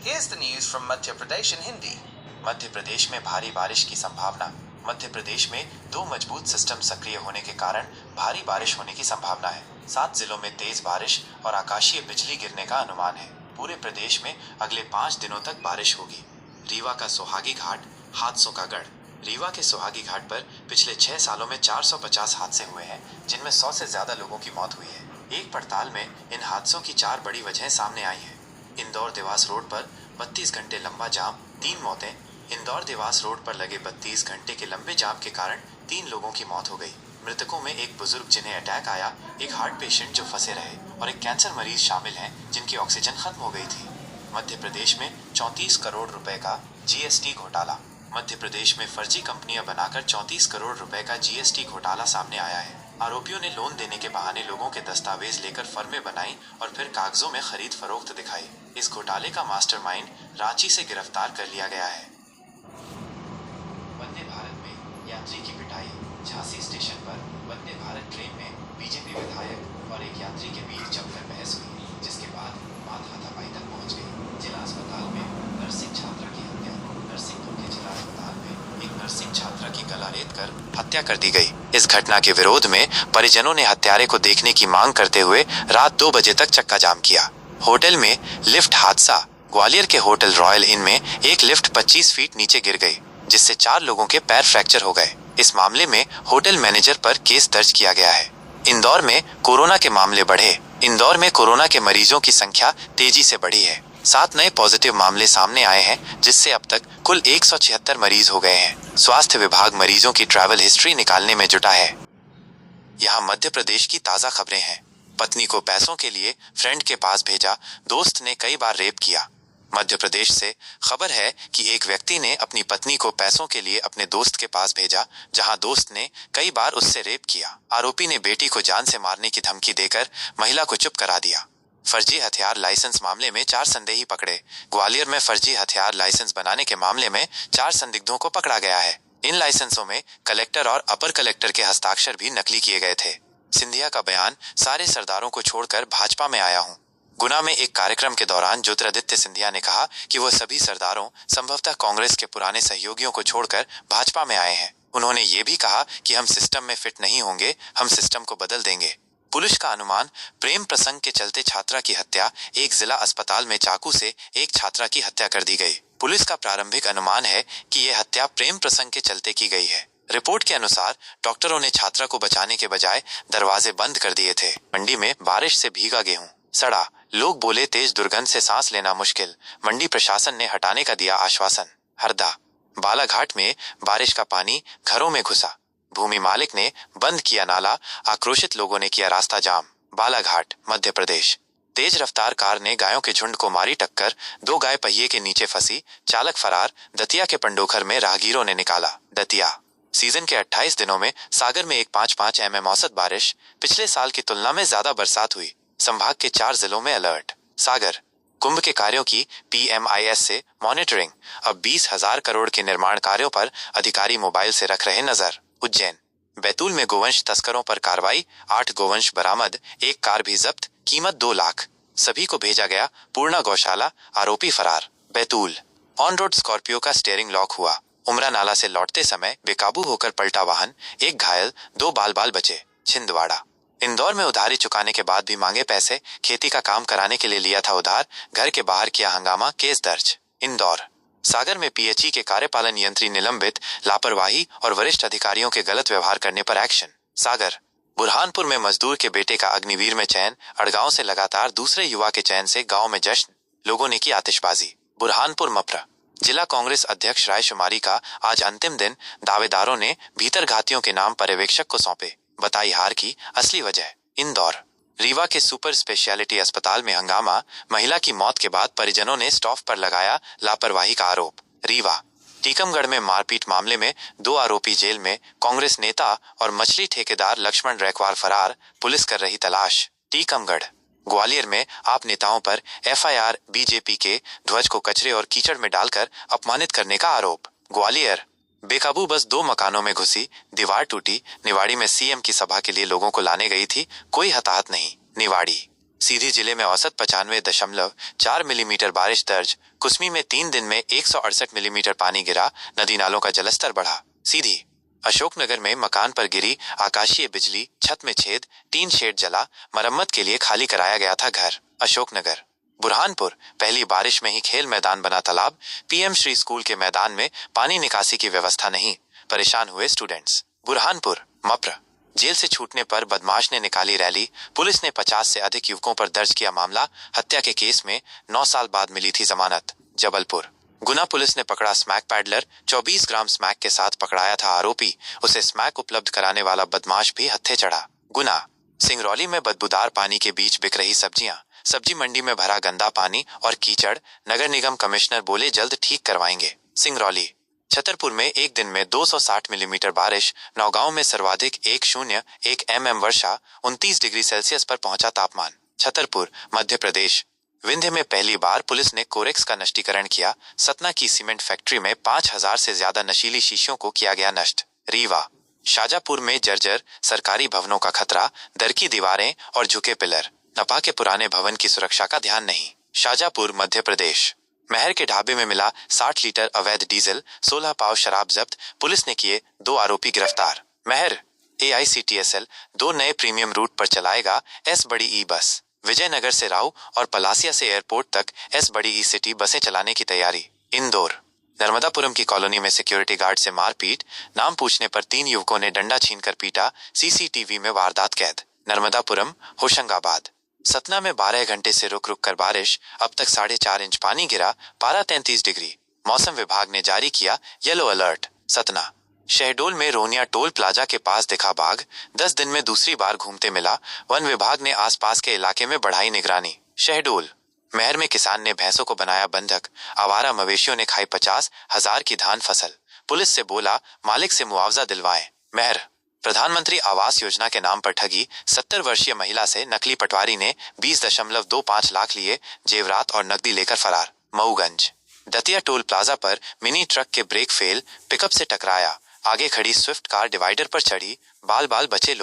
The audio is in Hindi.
Here's the news from Madhya Pradesh in Hindi. Madhya Pradesh में भारी बारिश की संभावना। मध्य प्रदेश में दो मजबूत सिस्टम सक्रिय होने के कारण भारी बारिश होने की संभावना है। 7 जिलों में तेज बारिश और आकाशीय बिजली गिरने का अनुमान है। पूरे प्रदेश में अगले 5 दिनों तक बारिश होगी। रीवा का सुहागी घाट हादसों का गढ़। रीवा के सुहागी घाट पर पिछले 6 सालों में 450 हादसे हुए हैं, जिनमें 100 से ज्यादा लोगों की मौत हुई है। एक पड़ताल में इन हादसों की 4 बड़ी वजहें सामने आई हैं। इंदौर देवास रोड पर 32 घंटे लंबा जाम, 3 मौतें। इंदौर देवास रोड पर लगे 32 घंटे के लंबे जाम के कारण 3 लोगों की मौत हो गई। मृतकों में एक बुजुर्ग जिन्हें अटैक आया, एक हार्ट पेशेंट जो फंसे रहे और एक कैंसर मरीज शामिल हैं जिनकी ऑक्सीजन खत्म हो गई थी। मध्य प्रदेश में 34 करोड़ रुपए का जीएसटी घोटाला। मध्य प्रदेश में फर्जी कंपनियां बनाकर 34 करोड़ रुपए का जीएसटी घोटाला सामने आया है। आरोपियों ने लोन देने के बहाने लोगों के दस्तावेज लेकर फर्में बनाई और फिर कागजों में खरीद फरोख्त दिखाई। इस घोटाले का मास्टरमाइंड रांची से गिरफ्तार कर लिया गया है। वंदे भारत में यात्री की पिटाई। झांसी स्टेशन पर वंदे भारत ट्रेन में बीजेपी विधायक और एक यात्री के बीच जमकर बहस हुई, जिसके बाद बात हाथापाई तक पहुंच गई। जिला अस्पताल में नर्सिंग छात्रा की हत्या। नरसिंहपुर के जिला अस्पताल में एक नर्सिंग छात्रा की गला रेत कर हत्या कर दी गई। इस घटना के विरोध में परिजनों ने हत्यारे को देखने की मांग करते हुए रात 2 बजे तक चक्का जाम किया। होटल में लिफ्ट हादसा। ग्वालियर के होटल रॉयल इन में एक लिफ्ट 25 फीट नीचे गिर गई, जिससे 4 लोगों के पैर फ्रैक्चर हो गए। इस मामले में होटल मैनेजर पर केस दर्ज किया गया है। इंदौर में कोरोना के मामले बढ़े। इंदौर में कोरोना के मरीजों की संख्या तेजी से बढ़ी है। 7 नए पॉजिटिव मामले सामने आए हैं, जिससे अब तक कुल 176 मरीज हो गए हैं। स्वास्थ्य विभाग मरीजों की ट्रैवल हिस्ट्री निकालने में जुटा है। यहाँ मध्य प्रदेश की ताजा खबरें हैं। पत्नी को पैसों के लिए फ्रेंड के पास भेजा, दोस्त ने कई बार रेप किया। मध्य प्रदेश से खबर है कि एक व्यक्ति ने अपनी पत्नी को पैसों के लिए अपने दोस्त के पास भेजा, जहां दोस्त ने कई बार उससे रेप किया। आरोपी ने बेटी को जान से मारने की धमकी देकर महिला को चुप करा दिया। फर्जी हथियार लाइसेंस मामले में 4 संदेही पकड़े। ग्वालियर में फर्जी हथियार लाइसेंस बनाने के मामले में 4 संदिग्धों को पकड़ा गया है। इन लाइसेंसों में कलेक्टर और अपर कलेक्टर के हस्ताक्षर भी नकली किए गए थे। सिंधिया का बयान, सारे सरदारों को छोड़कर भाजपा में आया हूं। गुना में एक कार्यक्रम के दौरान ज्योतिरादित्य सिंधिया ने कहा कि वह सभी सरदारों, संभवतः कांग्रेस के पुराने सहयोगियों को छोड़कर भाजपा में आए हैं। उन्होंने ये भी कहा कि हम सिस्टम में फिट नहीं होंगे, हम सिस्टम को बदल देंगे। पुलिस का अनुमान, प्रेम प्रसंग के चलते छात्रा की हत्या। एक जिला अस्पताल में चाकू से एक छात्रा की हत्या कर दी गई। पुलिस का प्रारंभिक अनुमान है कि यह हत्या प्रेम प्रसंग के चलते की गई है। रिपोर्ट के अनुसार डॉक्टरों ने छात्रा को बचाने के बजाय दरवाजे बंद कर दिए थे। मंडी में बारिश से भीगा गेहूं सड़ा। लोग बोले तेज दुर्गंध से सांस लेना मुश्किल। मंडी प्रशासन ने हटाने का दिया आश्वासन। हरदा बालाघाट में बारिश का पानी घरों में घुसा। भूमि मालिक ने बंद किया नाला, आक्रोशित लोगों ने किया रास्ता जाम। बालाघाट मध्य प्रदेश। तेज रफ्तार कार ने गायों के झुंड को मारी टक्कर। 2 गाय पहिए के नीचे फंसी, चालक फरार। दतिया के पंडोखर में राहगीरों ने निकाला। दतिया सीजन के 28 दिनों में सागर में एक 5.5 mm औसत बारिश। पिछले साल की तुलना में ज्यादा बरसात हुई। संभाग के 4 जिलों में अलर्ट। सागर कुंभ के कार्यों की PMIS से मॉनिटरिंग। अब 20,000 करोड़ के निर्माण कार्यों पर अधिकारी मोबाइल से रख रहे नजर। उज्जैन बैतूल में गोवंश तस्करों पर कार्रवाई। 8 गोवंश बरामद, एक कार भी जब्त, कीमत 2 लाख। सभी को भेजा गया पूर्णा गौशाला, आरोपी फरार। बैतूल ऑन रोड स्कॉर्पियो का स्टीयरिंग लॉक हुआ। उमरा नाला से लौटते समय बेकाबू होकर पलटा वाहन, एक घायल, 2 बाल बचे। छिंदवाड़ा इंदौर में उधारी चुकाने के बाद भी मांगे पैसे। खेती का काम कराने के लिए लिया था उधार, घर के बाहर किया हंगामा, केस दर्ज। इंदौर सागर में PHE के कार्यपालन यंत्री निलंबित। लापरवाही और वरिष्ठ अधिकारियों के गलत व्यवहार करने पर एक्शन। सागर बुरहानपुर में मजदूर के बेटे का अग्निवीर में चयन। अड़गांव से लगातार दूसरे युवा के चयन से गांव में जश्न, लोगों ने की आतिशबाजी। बुरहानपुर मप्र जिला कांग्रेस अध्यक्ष रायशुमारी का आज अंतिम दिन। दावेदारों ने भीतरघातियों के नाम पर्यवेक्षक को सौंपे, बताई हार की असली वजह। इंदौर रीवा के सुपर स्पेशलिटी अस्पताल में हंगामा। महिला की मौत के बाद परिजनों ने स्टाफ पर लगाया लापरवाही का आरोप। रीवा टीकमगढ़ में मारपीट मामले में 2 आरोपी जेल में। कांग्रेस नेता और मछली ठेकेदार लक्ष्मण रैकवार फरार, पुलिस कर रही तलाश। टीकमगढ़ ग्वालियर में आप नेताओं पर FIR। बीजेपी के ध्वज को कचरे और कीचड़ में डालकर अपमानित करने का आरोप। ग्वालियर बेकाबू बस 2 मकानों में घुसी, दीवार टूटी। निवाड़ी में CM की सभा के लिए लोगों को लाने गई थी, कोई हताहत नहीं। निवाड़ी सीधी जिले में औसत 95.4 मिलीमीटर बारिश दर्ज। कुसमी में 3 दिन में 168 मिलीमीटर पानी गिरा। नदी नालों का जलस्तर बढ़ा। सीधी अशोकनगर में मकान पर गिरी आकाशीय बिजली, छत में छेद, 3 शेड जला। मरम्मत के लिए खाली कराया गया था घर। अशोकनगर बुरहानपुर पहली बारिश में ही खेल मैदान बना तालाब। पीएम श्री स्कूल के मैदान में पानी निकासी की व्यवस्था नहीं, परेशान हुए स्टूडेंट्स। बुरहानपुर मप्र जेल से छूटने पर बदमाश ने निकाली रैली। पुलिस ने 50 से अधिक युवकों पर दर्ज किया मामला। हत्या के केस में 9 साल बाद मिली थी जमानत। जबलपुर गुना पुलिस ने पकड़ा स्मैक पैडलर। 24 ग्राम स्मैक के साथ पकड़ाया था आरोपी। उसे स्मैक उपलब्ध कराने वाला बदमाश भी हत्थे चढ़ा। गुना सिंगरौली में बदबूदार पानी के बीच बिक रही सब्जियां। सब्जी मंडी में भरा गंदा पानी और कीचड़। नगर निगम कमिश्नर बोले जल्द ठीक करवाएंगे। सिंगरौली छतरपुर में एक दिन में 260 मिलीमीटर बारिश। नौगांव में सर्वाधिक 101 mm वर्षा। 29 डिग्री सेल्सियस पर पहुंचा तापमान। छतरपुर मध्य प्रदेश विंध्य में पहली बार पुलिस ने कोरेक्स का नष्टीकरण किया। सतना की सीमेंट फैक्ट्री में 5000 से ज्यादा नशीली शीशियों को किया गया नष्ट। रीवा शाजापुर में जर्जर सरकारी भवनों का खतरा। दर की दीवारें और झुके पिलर। नपा के पुराने भवन की सुरक्षा का ध्यान नहीं। शाजापुर मध्य प्रदेश महर के ढाबे में मिला 60 लीटर अवैध डीजल। 16 पाव शराब जब्त। पुलिस ने किए 2 आरोपी गिरफ्तार। महर AICTSL 2 नए प्रीमियम रूट पर चलाएगा एस बड़ी ई बस। विजयनगर से राव और पलासिया से एयरपोर्ट तक एस बड़ी ई सिटी बसें चलाने की तैयारी। इंदौर नर्मदापुरम की कॉलोनी में सिक्योरिटी गार्ड से मारपीट। नाम पूछने पर 3 युवकों ने डंडा छीनकर पीटा। CCTV में वारदात कैद। नर्मदापुरम होशंगाबाद सतना में 12 घंटे से रुक रुक कर बारिश। अब तक 4.5 इंच पानी गिरा। पारा 33 डिग्री। मौसम विभाग ने जारी किया येलो अलर्ट। सतना शहडोल में रोनिया टोल प्लाजा के पास दिखा बाघ। 10 दिन में दूसरी बार घूमते मिला। वन विभाग ने आसपास के इलाके में बढ़ाई निगरानी। शहडोल महर में किसान ने भैंसों को बनाया बंधक। आवारा मवेशियों ने खाई 50,000 की धान फसल। पुलिस से बोला मालिक से मुआवजा दिलवाएं। महर प्रधानमंत्री आवास योजना के नाम पर ठगी। 70 वर्षीय महिला से नकली पटवारी ने 20.25 लाख लिए। जेवरात और नकदी लेकर फरार। मऊगंज दतिया टोल प्लाजा पर मिनी ट्रक के ब्रेक फेल। पिकअप से टकराया। आगे खड़ी स्विफ्ट कार डिवाइडर पर चढ़ी। बाल बाल बचे लोग।